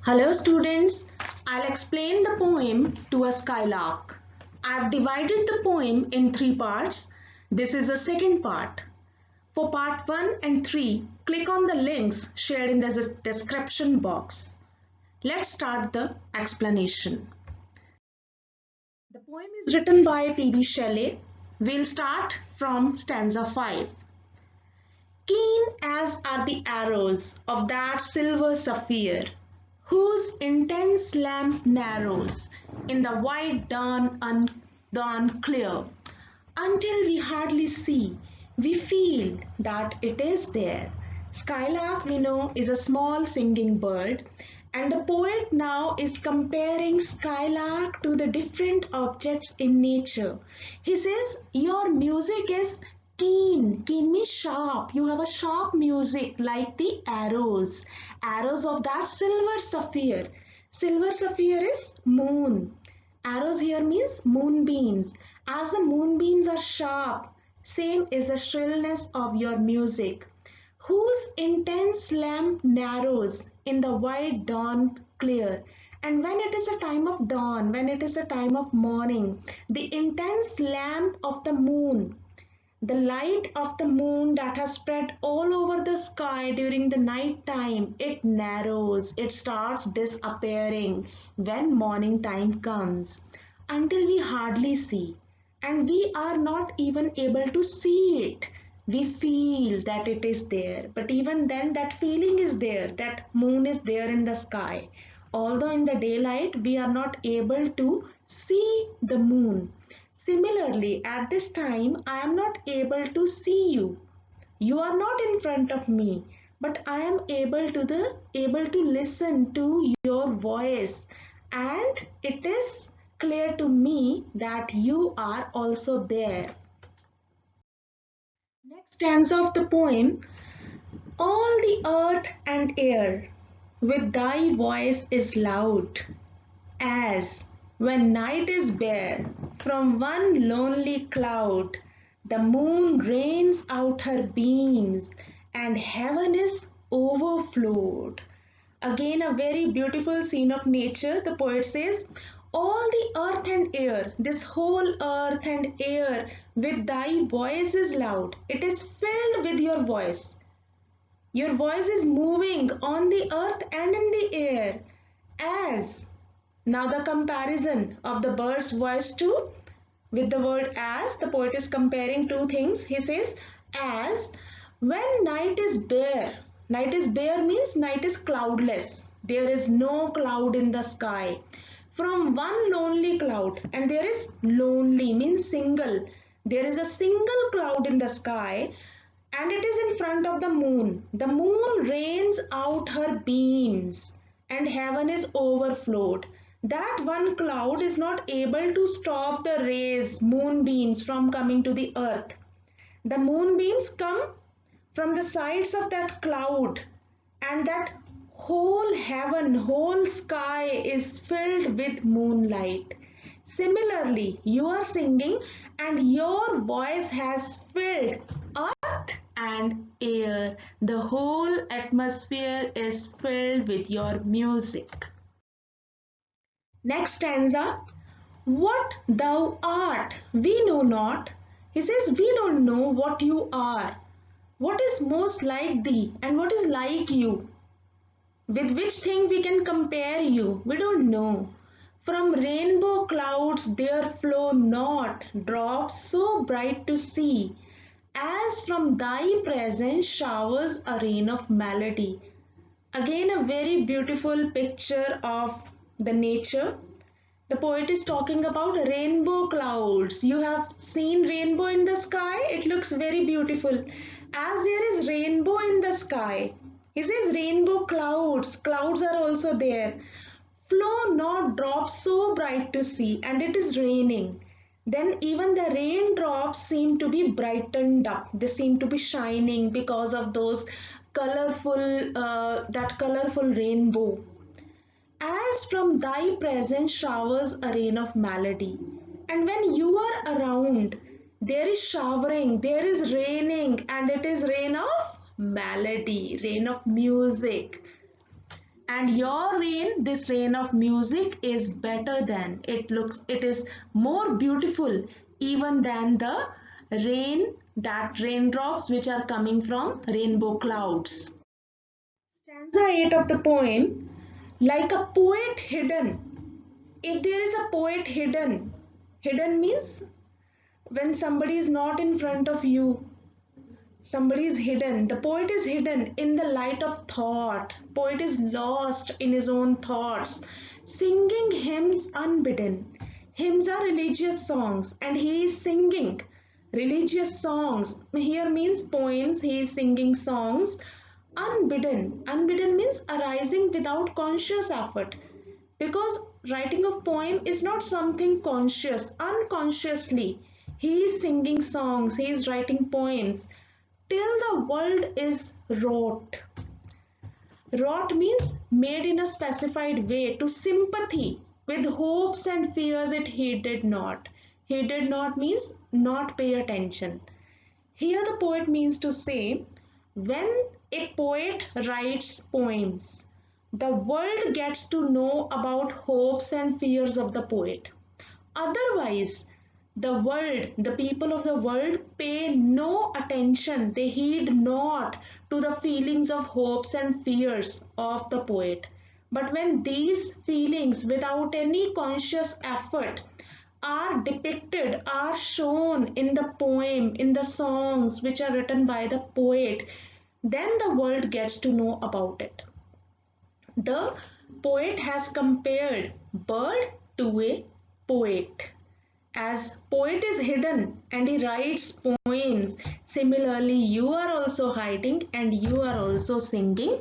Hello students, I'll explain the poem to a skylark. I've divided the poem in three parts. This is the second part. For part 1 and 3, click on the links shared in the description box. Let's start the explanation. The poem is written by P.B. Shelley. We'll start from stanza 5. Keen as are the arrows of that silver sapphire, whose intense lamp narrows in the white dawn clear, until we hardly see, we feel that it is there. Skylark, we know, is a small singing bird, and the poet now is comparing skylark to the different objects in nature. He says, your music is keen. Keen means sharp. You have a sharp music like the arrows. Arrows of that silver sapphire. Silver sapphire is moon. Arrows here means moonbeams. As the moonbeams are sharp, same is the shrillness of your music, whose intense lamp narrows in the white dawn clear. And when it is a time of dawn, when it is a time of morning, the intense lamp of the moon, the light of the moon that has spread all over the sky during the night time, it narrows, it starts disappearing when morning time comes, until we hardly see, and we are not even able to see it. We feel that it is there, but even then that feeling is there, that moon is there in the sky. Although in the daylight we are not able to see the moon. Similarly, at this time, I am not able to see you. You are not in front of me, but I am able to listen to your voice, and it is clear to me that you are also there. Next stanza of the poem. All the earth and air with thy voice is loud, as when night is bare, from one lonely cloud, the moon rains out her beams, and heaven is overflowed. Again, a very beautiful scene of nature. The poet says, all the earth and air, this whole earth and air, with thy voice is loud. It is filled with your voice. Your voice is moving on the earth and in the air, as. Now the comparison of the bird's voice to with the word as, the poet is comparing two things. He says, as when night is bare. Night is bare means night is cloudless. There is no cloud in the sky. From one lonely cloud, and there is lonely means single. There is a single cloud in the sky, and it is in front of the moon. The moon rains out her beams, and heaven is overflowed. That one cloud is not able to stop the rays, moonbeams, from coming to the earth. The moonbeams come from the sides of that cloud, and that whole heaven, whole sky is filled with moonlight. Similarly, you are singing and your voice has filled earth and air. The whole atmosphere is filled with your music. Next stanza. What thou art, we know not. He says, we don't know what you are. What is most like thee and what is like you? With which thing we can compare you? We don't know. From rainbow clouds there flow not drops so bright to see, as from thy presence showers a rain of melody. Again, a very beautiful picture of the nature. The poet is talking about rainbow clouds. You have seen rainbow in the sky. It looks very beautiful. As there is rainbow in the sky, he says rainbow clouds. Clouds are also there. Flow not drops so bright to see, and it is raining. Then even the raindrops seem to be brightened up. They seem to be shining because of those that colorful rainbow. As from thy presence showers a rain of melody. And when you are around, there is showering, there is raining, and it is rain of melody, rain of music. And your rain, this rain of music, is better than, it is more beautiful even than the rain, that raindrops which are coming from rainbow clouds. Stanza 8 of the poem, like a poet hidden. If there is a poet hidden, hidden means when somebody is not in front of you, somebody is hidden. The poet is hidden in the light of thought. Poet is lost in his own thoughts, singing hymns unbidden. Hymns are religious songs, and he is singing religious songs. Here means poems. He is singing songs unbidden. Unbidden means arising without conscious effort. Because writing of poem is not something conscious. Unconsciously, he is singing songs. He is writing poems till the world is wrought. Wrought means made in a specified way to sympathy with hopes and fears it heeded not. Heeded not means not pay attention. Here the poet means to say, when a poet writes poems, the world gets to know about hopes and fears of the poet. Otherwise, the world, the people of the world pay no attention, they heed not to the feelings of hopes and fears of the poet. But when these feelings, without any conscious effort, are depicted, are shown in the poem, in the songs which are written by the poet, then the world gets to know about it. The poet has compared bird to a poet. As poet is hidden and he writes poems, similarly you are also hiding and you are also singing.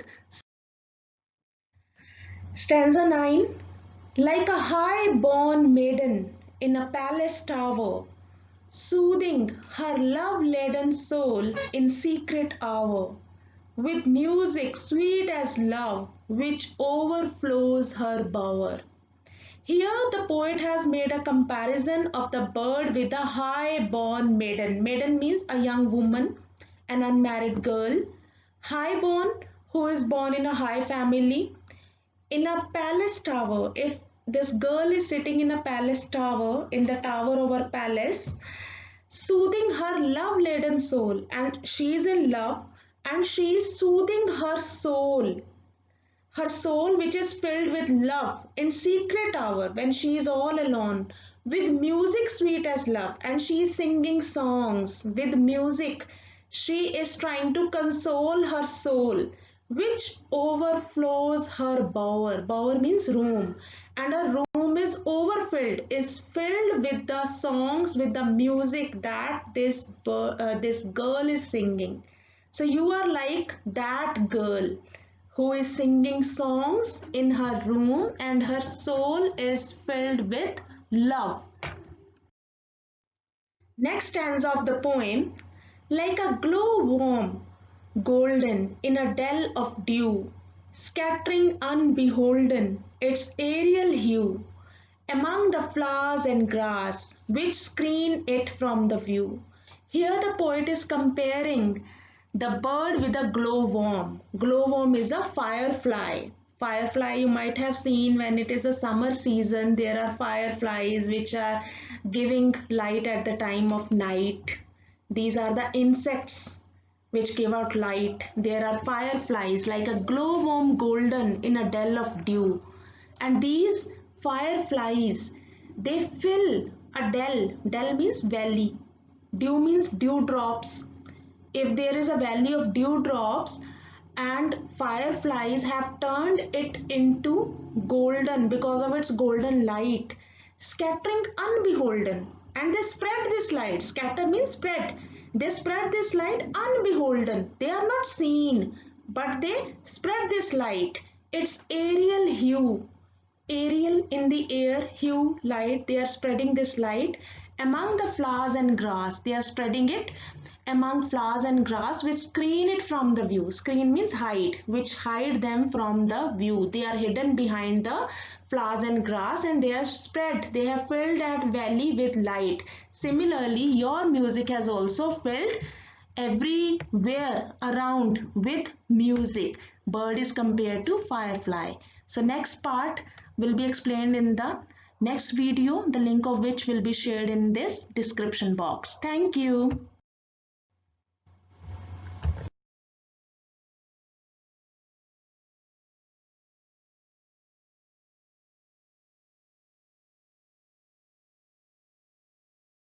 Stanza 9. Like a high-born maiden in a palace tower, soothing her love-laden soul in secret hour, with music sweet as love which overflows her bower. Here the poet has made a comparison of the bird with a high-born maiden. Maiden means a young woman, an unmarried girl. High-born, who is born in a high family. In a palace tower, if this girl is sitting in a palace tower, in the tower of her palace, soothing her love-laden soul, and she is in love, and she is soothing her soul which is filled with love in secret hour when she is all alone, with music sweet as love, and she is singing songs with music. She is trying to console her soul which overflows her bower. Bower means room, and her room is overfilled, is filled with the songs, with the music that this girl is singing. So you are like that girl who is singing songs in her room and her soul is filled with love. Next stanza of the poem, like a glow worm, golden in a dell of dew, scattering unbeholden its aerial hue among the flowers and grass which screen it from the view. Here the poet is comparing the bird with a glowworm. Glowworm is a firefly. Firefly you might have seen when it is a summer season. There are fireflies which are giving light at the time of night. These are the insects which give out light. There are fireflies like a glowworm golden in a dell of dew. And these fireflies, they fill a dell. Dell means valley. Dew means dewdrops. If there is a valley of dewdrops and fireflies have turned it into golden because of its golden light, scattering unbeholden, and they spread this light. Scatter means spread. They spread this light unbeholden. They are not seen, but they spread this light. It's aerial hue. Aerial, in the air, hue, light. They are spreading this light among the flowers and grass. They are spreading it among flowers and grass which screen it from the view. Screen means hide, which hide them from the view. They are hidden behind the flowers and grass and they are spread. They have filled that valley with light. Similarly, your music has also filled everywhere around with music. bird is compared to firefly. So next part will be explained in the next video, the link of which will be shared in this description box. Thank you.